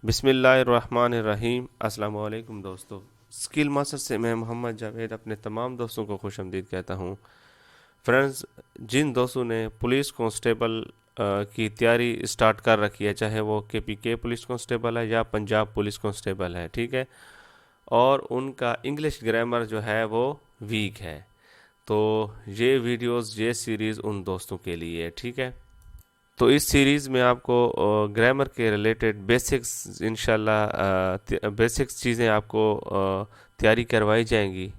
बिस्मिल्लाहिर्रहमानिर्रहीम। अस्सलाम वालेकुम दोस्तों। स्किल मास्टर से मैं मोहम्मद जावेद अपने तमाम दोस्तों को खुशामदीद कहता हूँ। फ्रेंड्स, जिन दोस्तों ने पुलिस कांस्टेबल की तैयारी स्टार्ट कर रखी है, चाहे वो KPK पुलिस कांस्टेबल है या पंजाब पुलिस कांस्टेबल है, ठीक है, और उनका इंग्लिश ग्रामर जो है वो वीक है, तो ये वीडियोस ये सीरीज़ उन दोस्तों के लिए है, ठीक है। तो इस सीरीज़ में आपको ग्रामर के रिलेटेड बेसिक्स इंशाल्लाह बेसिक्स चीज़ें आपको तैयारी करवाई जाएंगी।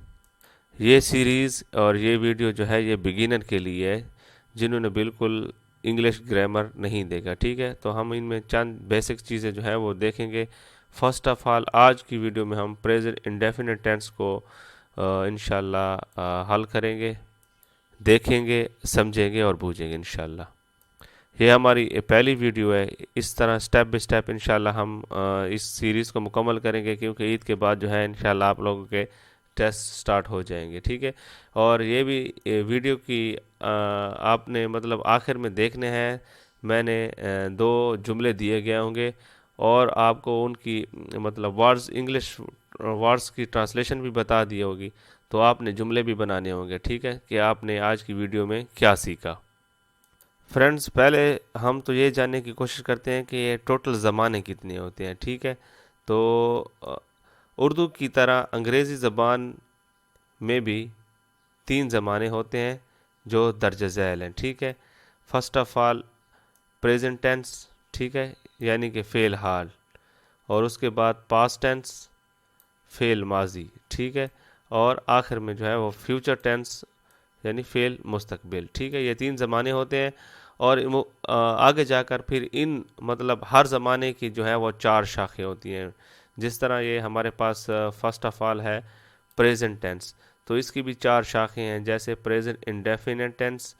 ये सीरीज़ और ये वीडियो जो है ये बिगिनर के लिए है, जिन्होंने बिल्कुल इंग्लिश ग्रामर नहीं देखा, ठीक है। तो हम इनमें चंद बेसिक्स चीज़ें जो है वो देखेंगे। फर्स्ट ऑफ ऑल, आज की वीडियो में हम प्रेजेंट इंडेफिनिट टेंस को इंशाल्लाह हल करेंगे, देखेंगे, समझेंगे और बूझेंगे इंशाल्लाह। ये हमारी पहली वीडियो है। इस तरह स्टेप बाय स्टेप इंशाल्लाह हम इस सीरीज़ को मुकम्मल करेंगे, क्योंकि ईद के बाद जो है इंशाल्लाह आप लोगों के टेस्ट स्टार्ट हो जाएंगे, ठीक है। और ये भी वीडियो की आपने मतलब आखिर में देखने हैं। मैंने दो जुमले दिए गए होंगे और आपको उनकी मतलब वर्ड्स इंग्लिश वर्ड्स की ट्रांसलेशन भी बता दी होगी, तो आपने जुमले भी बनाने होंगे, ठीक है, कि आपने आज की वीडियो में क्या सीखा। फ्रेंड्स, पहले हम तो ये जानने की कोशिश करते हैं कि ये टोटल ज़माने कितने होते हैं, ठीक है। तो उर्दू की तरह अंग्रेज़ी ज़बान में भी 3 ज़माने होते हैं जो दर्ज झैल हैं, ठीक है। First of all present tense, ठीक है, यानी कि फ़ेल हाल, और उसके बाद पास्ट टेंस, फ़ेल माजी, ठीक है, और आखिर में जो है वो फ्यूचर टेंस यानी फ़ेल मुस्तकबिल, ठीक है। ये 3 ज़माने होते हैं और आगे जाकर फिर इन मतलब हर ज़माने की जो है वो 4 शाखें होती हैं। जिस तरह ये हमारे पास फर्स्ट ऑफ ऑल है प्रेजेंट टेंस, तो इसकी भी 4 शाखें हैं, जैसे present indefinite tense,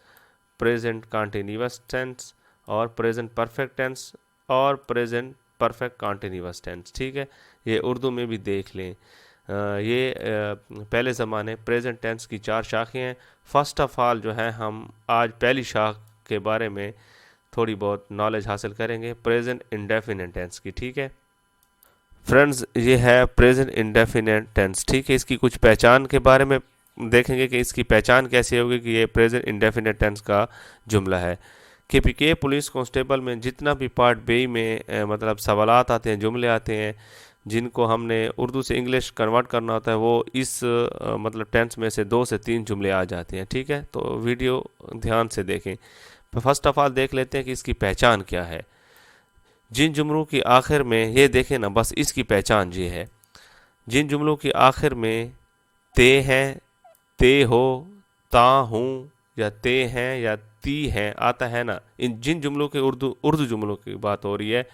present continuous tense और प्रेजेंट परफेक्ट टेंस और प्रेजेंट परफेक्ट कंटिन्यूअस टेंस, ठीक है। ये उर्दू में भी देख लें। ये पहले ज़माने प्रेजेंट टेंस की 4 शाखें हैं। फर्स्ट ऑफ ऑल जो है हम आज पहली शाख के बारे में थोड़ी बहुत नॉलेज हासिल करेंगे, प्रेजेंट इंडेफिनिट टेंस की, ठीक है। फ्रेंड्स, ये है प्रेजेंट इंडेफिनिट टेंस, ठीक है। इसकी कुछ पहचान के बारे में देखेंगे कि इसकी पहचान कैसे होगी कि ये प्रेजेंट इंडेफिनिट टेंस का जुमला है। KPK पुलिस कांस्टेबल में जितना भी पार्ट बी में मतलब सवालात आते हैं, जुमले आते हैं, जिनको हमने उर्दू से इंग्लिश कन्वर्ट करना होता है, वो इस मतलब टेंस में से 2 से 3 जुमले आ जाते हैं, ठीक है। तो वीडियो ध्यान से देखें। फर्स्ट ऑफ ऑल देख लेते हैं कि इसकी पहचान क्या है। जिन जुमलों की आखिर में ये देखें ना, बस इसकी पहचान ये है, जिन जुमलों की आखिर में ते हैं, ते हो, ता हूँ या ते हैं या ती हैं आता है ना, इन जिन जुमलों के उर्दू जुमलों की बात हो रही है,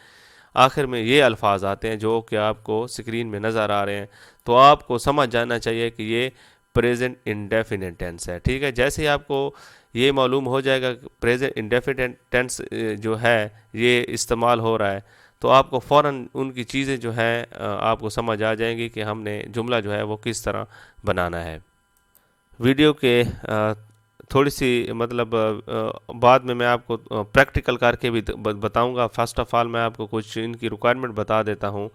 आखिर में ये अल्फाज आते हैं जो कि आपको स्क्रीन में नज़र आ रहे हैं, तो आपको समझ जाना चाहिए कि ये प्रेजेंट इंडेफिनिट टेंस है, ठीक है। जैसे ही आपको ये मालूम हो जाएगा कि प्रेजेंट इंडेफिनिट टेंस जो है ये इस्तेमाल हो रहा है, तो आपको फ़ौरन उनकी चीज़ें जो है आपको समझ आ जाएंगी कि हमने जुमला जो है वो किस तरह बनाना है। वीडियो के थोड़ी सी मतलब बाद में मैं आपको प्रैक्टिकल करके भी बताऊंगा। फर्स्ट ऑफ ऑल मैं आपको कुछ इनकी रिक्वायरमेंट बता देता हूं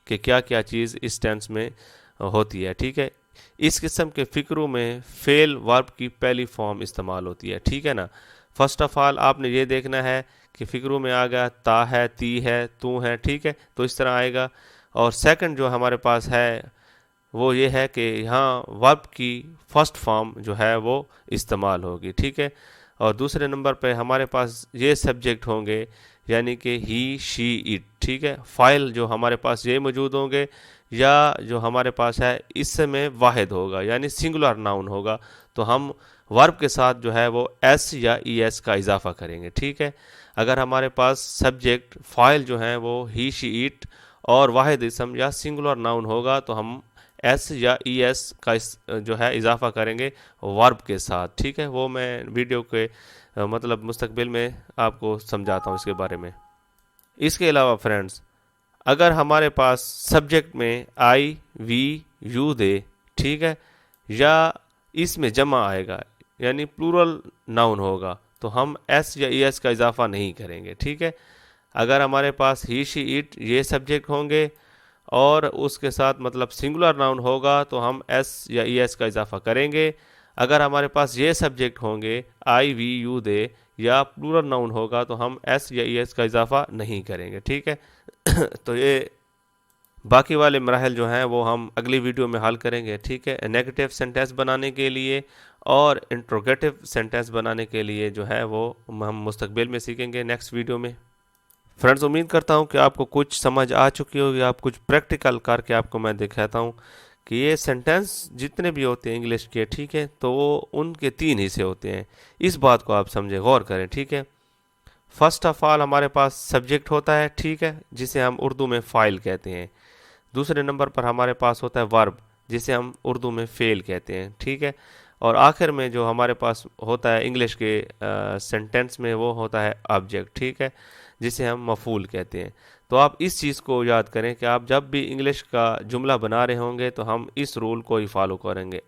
कि क्या क्या चीज़ इस टेंस में होती है, ठीक है। इस किस्म के फ़िक्रों में फेल वर्ब की पहली फॉर्म इस्तेमाल होती है, ठीक है ना। फर्स्ट ऑफ ऑल आपने ये देखना है कि फ़िक्रों में आ गया ता है, ती है, तू है, ठीक है, तो इस तरह आएगा। और सेकंड जो हमारे पास है वो ये है कि यहाँ वर्ब की फर्स्ट फॉर्म जो है वो इस्तेमाल होगी, ठीक है। और दूसरे नंबर पे हमारे पास ये सब्जेक्ट होंगे, यानी कि ही, शी, इट, ठीक है। फाइल जो हमारे पास ये मौजूद होंगे, या जो हमारे पास है इसमें वाहिद होगा यानी सिंगुलर नाउन होगा, तो हम वर्ब के साथ जो है वो एस या ई एस का इजाफा करेंगे, ठीक है। अगर हमारे पास सब्जेक्ट फाइल जो है वो ही, शी, इट और वाहिद इसम या सिंगुलर नाउन होगा, तो हम एस या ई एस का जो है इजाफा करेंगे वर्ब के साथ, ठीक है। वो मैं वीडियो के मतलब मुस्तकबिल में आपको समझाता हूँ इसके बारे में। इसके अलावा फ्रेंड्स, अगर हमारे पास सब्जेक्ट में आई, वी, यू दे, ठीक है, या इसमें जमा आएगा यानी प्लूरल नाउन होगा, तो हम एस या ई एस का इजाफा नहीं करेंगे, ठीक है। अगर हमारे पास ही शी इट ये सब्जेक्ट होंगे और उसके साथ मतलब सिंगुलर नाउन होगा तो हम एस या ई एस का इजाफा करेंगे। अगर हमारे पास ये सब्जेक्ट होंगे आई वी यू दे या प्लूरल नाउन होगा तो हम एस या ई एस का इजाफा नहीं करेंगे, ठीक है। तो ये बाकी वाले मराहल जो हैं वो हम अगली वीडियो में हल करेंगे, ठीक है। नेगेटिव सेंटेंस बनाने के लिए और इंट्रोगेटिव सेंटेंस बनाने के लिए जो है वो हम मुस्तकबिल में सीखेंगे नेक्स्ट वीडियो में। फ्रेंड्स, उम्मीद करता हूँ कि आपको कुछ समझ आ चुकी होगी। आप कुछ प्रैक्टिकल करके आपको मैं दिखाता हूँ कि ये सेंटेंस जितने भी होते हैं इंग्लिश के, ठीक है, तो वो उनके 3 हिस्से होते हैं। इस बात को आप समझें, गौर करें, ठीक है। फर्स्ट ऑफ ऑल हमारे पास सब्जेक्ट होता है, ठीक है, जिसे हम उर्दू में फ़ाइल कहते हैं। दूसरे नंबर पर हमारे पास होता है वर्ब, जिसे हम उर्दू में फ़ेल कहते हैं, ठीक है। और आखिर में जो हमारे पास होता है इंग्लिश के सेंटेंस में वो होता है ऑब्जेक्ट, ठीक है, जिसे हम मफूल कहते हैं। तो आप इस चीज़ को याद करें कि आप जब भी इंग्लिश का जुमला बना रहे होंगे तो हम इस रूल को ही फॉलो करेंगे,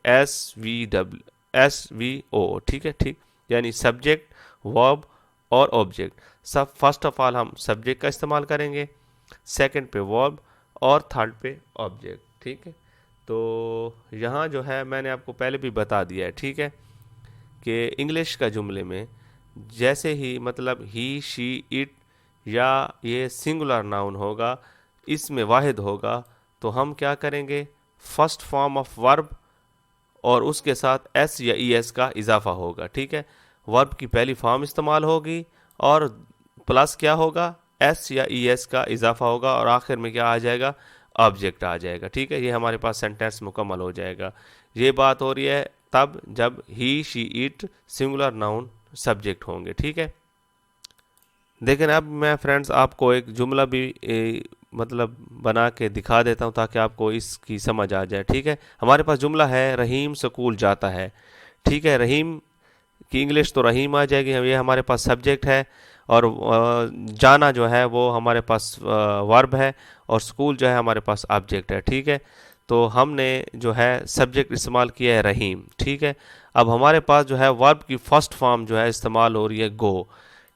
SVO, ठीक है, ठीक, यानी सब्जेक्ट, वर्ब और ऑब्जेक्ट। सब फर्स्ट ऑफ ऑल हम सब्जेक्ट का इस्तेमाल करेंगे, सेकंड पे वर्ब और थर्ड पे ऑब्जेक्ट, ठीक है। तो यहाँ जो है मैंने आपको पहले भी बता दिया है, ठीक है, कि इंग्लिश का जुमले में जैसे ही मतलब ही शी इट या ये सिंगुलर नाउन होगा, इसमें वाहिद होगा, तो हम क्या करेंगे, फर्स्ट फॉर्म ऑफ वर्ब और उसके साथ एस या ई एस का इजाफा होगा, ठीक है। वर्ब की पहली फॉर्म इस्तेमाल होगी और प्लस क्या होगा, एस या ई एस का इजाफा होगा और आखिर में क्या आ जाएगा, ऑब्जेक्ट आ जाएगा, ठीक है। ये हमारे पास सेंटेंस मुकम्मल हो जाएगा। ये बात हो रही है तब जब he she it singular noun subject होंगे, ठीक है। लेकिन अब मैं फ्रेंड्स आपको एक जुमला भी मतलब बना के दिखा देता हूँ ताकि आपको इसकी समझ आ जाए, ठीक है। हमारे पास जुमला है, रहीम स्कूल जाता है, ठीक है। रहीम की इंग्लिश तो रहीम आ जाएगी, ये हमारे पास सब्जेक्ट है और जाना जो है वो हमारे पास वर्ब है और स्कूल जो है हमारे पास ऑब्जेक्ट है, ठीक है। तो हमने जो है सब्जेक्ट इस्तेमाल किया है रहीम, ठीक है। अब हमारे पास जो है वर्ब की फर्स्ट फॉर्म जो है इस्तेमाल हो रही है गो,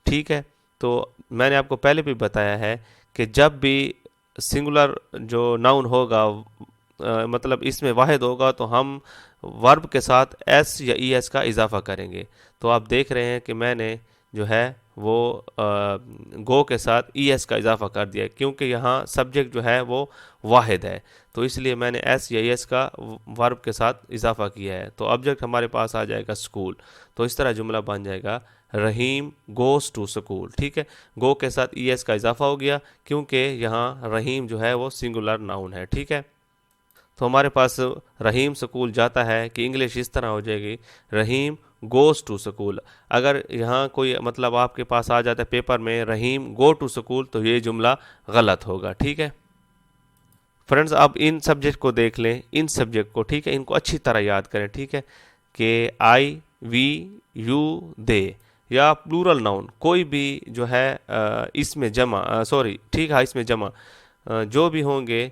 ठीक है। तो मैंने आपको पहले भी बताया है कि जब भी सिंगुलर जो नाउन होगा मतलब इसमें वाहिद होगा तो हम वर्ब के साथ एस या ई एस का इजाफा करेंगे। तो आप देख रहे हैं कि मैंने जो है वो गो के साथ ई एस का इजाफा कर दिया क्योंकि यहाँ सब्जेक्ट जो है वो वाहिद है, तो इसलिए मैंने एस या ई एस का वर्ब के साथ इजाफा किया है। तो ऑब्जेक्ट हमारे पास आ जाएगा स्कूल। तो इस तरह जुमला बन जाएगा, रहीम गोज़ टू स्कूल, ठीक है। गो के साथ ई एस का इजाफा हो गया क्योंकि यहाँ रहीम जो है वो सिंगुलर नाउन है, ठीक है। तो हमारे पास रहीम स्कूल जाता है कि इंग्लिश इस तरह हो जाएगी, रहीम गोज़ टू स्कूल। अगर यहाँ कोई मतलब आपके पास आ जाता है पेपर में रहीम गो टू स्कूल तो ये जुमला गलत होगा, ठीक है। फ्रेंड्स, अब इन सब्जेक्ट को देख लें, इन सब्जेक्ट को, ठीक है, इनको अच्छी तरह याद करें, ठीक है, कि आई वी यू दे या प्लूरल नाउन कोई भी जो है इसमें जमा सॉरी ठीक है इसमें जमा जो भी होंगे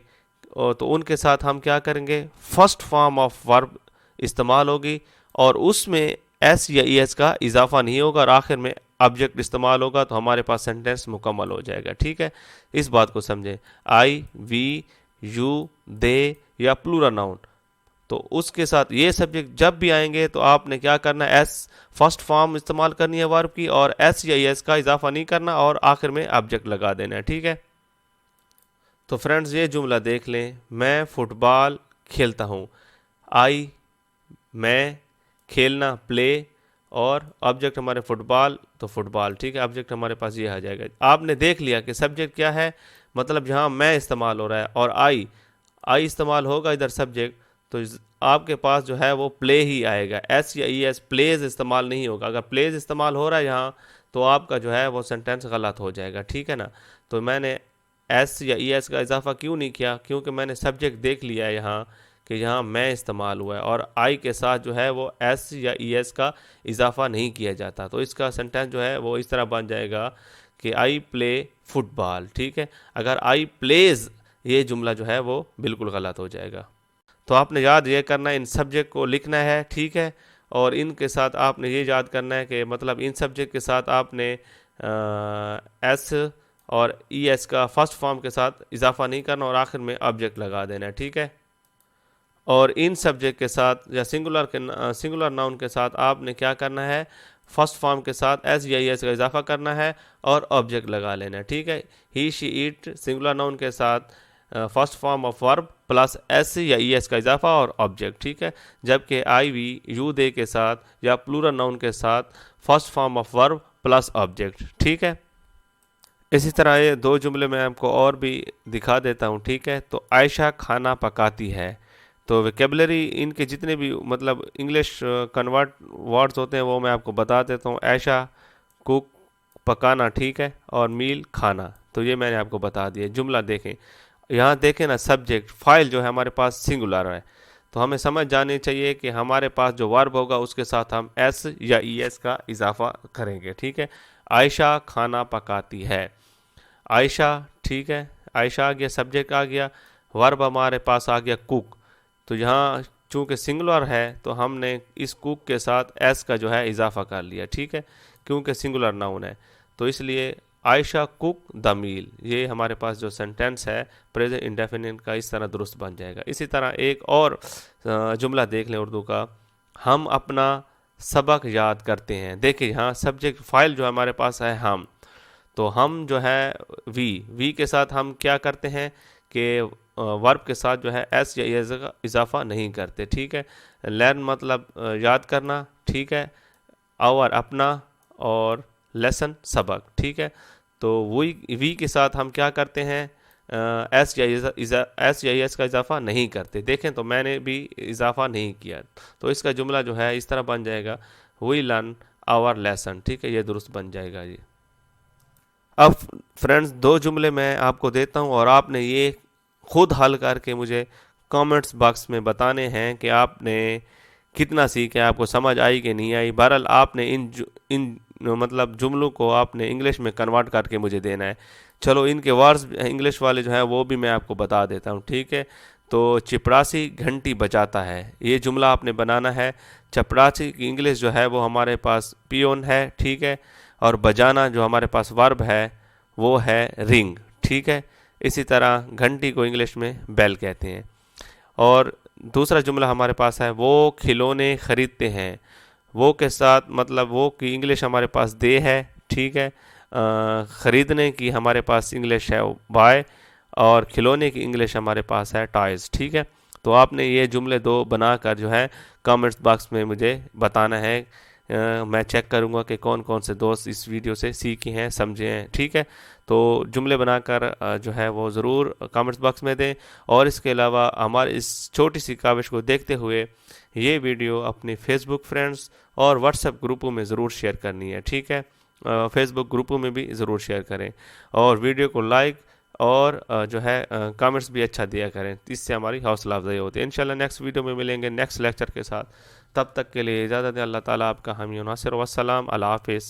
तो उनके साथ हम क्या करेंगे, फर्स्ट फॉर्म ऑफ वर्ब इस्तेमाल होगी और उसमें एस या ई एस का इजाफा नहीं होगा और आखिर में ऑब्जेक्ट इस्तेमाल होगा तो हमारे पास सेंटेंस मुकम्मल हो जाएगा, ठीक है। इस बात को समझें, आई वी यू दे या प्लूरल नाउन, तो उसके साथ ये सब्जेक्ट जब भी आएंगे तो आपने क्या करना है, एस फर्स्ट फॉर्म इस्तेमाल करनी है वर्ब की और एस या एस का इजाफा नहीं करना और आखिर में ऑब्जेक्ट लगा देना है, ठीक है। तो फ्रेंड्स, ये जुमला देख लें, मैं फुटबॉल खेलता हूँ, आई मैं, खेलना प्ले और ऑब्जेक्ट हमारे फुटबॉल, तो फुटबॉल, ठीक है। ऑब्जेक्ट हमारे पास ये आ जाएगा। आपने देख लिया कि सब्जेक्ट क्या है, मतलब यहाँ मैं इस्तेमाल हो रहा है और आई इस्तेमाल होगा इधर सब्जेक्ट, तो आपके पास जो है वो प्ले ही आएगा, एस या ई एस प्लेज इस्तेमाल नहीं होगा। अगर प्लेज इस्तेमाल हो रहा है यहाँ तो आपका जो है वो सेंटेंस गलत हो जाएगा, ठीक है ना। तो मैंने एस या ई एस का इजाफा क्यों नहीं किया, क्योंकि मैंने सब्जेक्ट देख लिया है यहाँ कि यहाँ मैं इस्तेमाल हुआ है और आई के साथ जो है वो एस या ई एस का इजाफा नहीं किया जाता। तो इसका सेंटेंस जो है वो इस तरह बन जाएगा कि आई प्ले फुटबॉल, ठीक है। अगर आई प्लेज ये जुमला जो है वो बिल्कुल गलत हो जाएगा। तो आपने याद ये करना है, इन सब्जेक्ट को लिखना है, ठीक है, और इनके साथ आपने ये याद करना है कि मतलब इन सब्जेक्ट के साथ आपने एस और ES का फर्स्ट फॉर्म के साथ इजाफा नहीं करना और आखिर में ऑब्जेक्ट लगा देना है, ठीक है। और इन सब्जेक्ट के साथ या सिंगुलर नाउन के साथ आपने क्या करना है, फर्स्ट फॉर्म के साथ एस या एस का इजाफा करना है और ऑब्जेक्ट लगा लेना है, ठीक है। ही शी इट सिंगुलर नाउन के साथ first form of verb plus S या एस का इजाफा और ऑब्जेक्ट, ठीक है। जबकि आई वी यू दे के साथ या प्लूरल नाउन के साथ first form of verb plus object, ठीक है। इसी तरह ये दो जुमले मैं आपको और भी दिखा देता हूँ, ठीक है। तो आयशा खाना पकाती है, तो वेकेबलरी इनके जितने भी मतलब इंग्लिश कन्वर्ट वर्ड्स होते हैं वो मैं आपको बता देता हूँ। आयशा कुक पकाना, ठीक है, और मील खाना, तो ये मैंने आपको बता दिया। जुमला देखें, यहाँ देखें ना, सब्जेक्ट फाइल जो है हमारे पास सिंगुलर है, तो हमें समझ जानी चाहिए कि हमारे पास जो वर्ब होगा उसके साथ हम एस या ES का इजाफा करेंगे, ठीक है। आयशा खाना पकाती है, आयशा, ठीक है, आयशा आ गया, सब्जेक्ट आ गया, वर्ब हमारे पास आ गया कुक। तो यहाँ चूँकि सिंगुलर है तो हमने इस कुक के साथ एस का जो है इजाफा कर लिया, ठीक है, क्योंकि सिंगुलर नाउन है। तो इसलिए आयशा कुक द मील, ये हमारे पास जो सेंटेंस है प्रेजेंट इंडेफिनिट का इस तरह दुरुस्त बन जाएगा। इसी तरह एक और जुमला देख लें उर्दू का, हम अपना सबक याद करते हैं। देखिए यहाँ सब्जेक्ट फाइल जो हमारे पास है हम, तो हम जो है वी के साथ हम क्या करते हैं कि वर्ब के साथ जो है एस या एस का इजाफा नहीं करते, ठीक है। लर्न मतलब याद करना, ठीक है, आवर अपना, और लेसन सबक, ठीक है। तो वही वी के साथ हम क्या करते हैं, एस या एस का इजाफा नहीं करते। देखें तो मैंने भी इजाफा नहीं किया, तो इसका जुमला जो है इस तरह बन जाएगा, वी लर्न आवर लेसन, ठीक है, ये दुरुस्त बन जाएगा जी। अब फ्रेंड्स दो जुमले मैं आपको देता हूँ और आपने ये खुद हल करके मुझे कमेंट्स बॉक्स में बताने हैं कि आपने कितना सीखे, आपको समझ आई कि नहीं आई। बहरहाल आपने इन मतलब जुमलों को आपने इंग्लिश में कन्वर्ट करके मुझे देना है। चलो इनके वर्ड्स इंग्लिश वाले जो हैं वो भी मैं आपको बता देता हूँ, ठीक है। तो चपरासी घंटी बजाता है, ये जुमला आपने बनाना है। चपरासी की इंग्लिश जो है वो हमारे पास पियोन है, ठीक है, और बजाना जो हमारे पास वर्ब है वो है रिंग, ठीक है। इसी तरह घंटी को इंग्लिश में बेल कहते हैं। और दूसरा जुमला हमारे पास है, वो खिलौने खरीदते हैं। वो के साथ मतलब वो की इंग्लिश हमारे पास दे है, ठीक है। ख़रीदने की हमारे पास इंग्लिश है बाय, और खिलौने की इंग्लिश हमारे पास है टॉयज़, ठीक है। तो आपने ये जुमले दो बनाकर जो है कमेंट्स बॉक्स में मुझे बताना है। मैं चेक करूँगा कि कौन कौन से दोस्त इस वीडियो से सीखे हैं, समझे हैं, ठीक है। तो जुमले बनाकर जो है वो ज़रूर कमेंट्स बॉक्स में दें। और इसके अलावा हमारे इस छोटी सी काविश को देखते हुए ये वीडियो अपने फेसबुक फ्रेंड्स और व्हाट्सएप ग्रुपों में ज़रूर शेयर करनी है, ठीक है। फेसबुक ग्रुपों में भी ज़रूर शेयर करें और वीडियो को लाइक और जो है कमेंट्स भी अच्छा दिया करें, इससे हमारी हौसला अफजाई होती है। इंशाल्लाह नेक्स्ट वीडियो में मिलेंगे नेक्स्ट लेक्चर के साथ, तब तक के लिए इजाज़त है। अल्लाह ताला आपका हामी नासिर, वस्सलाम, अल्लाह हाफिज़।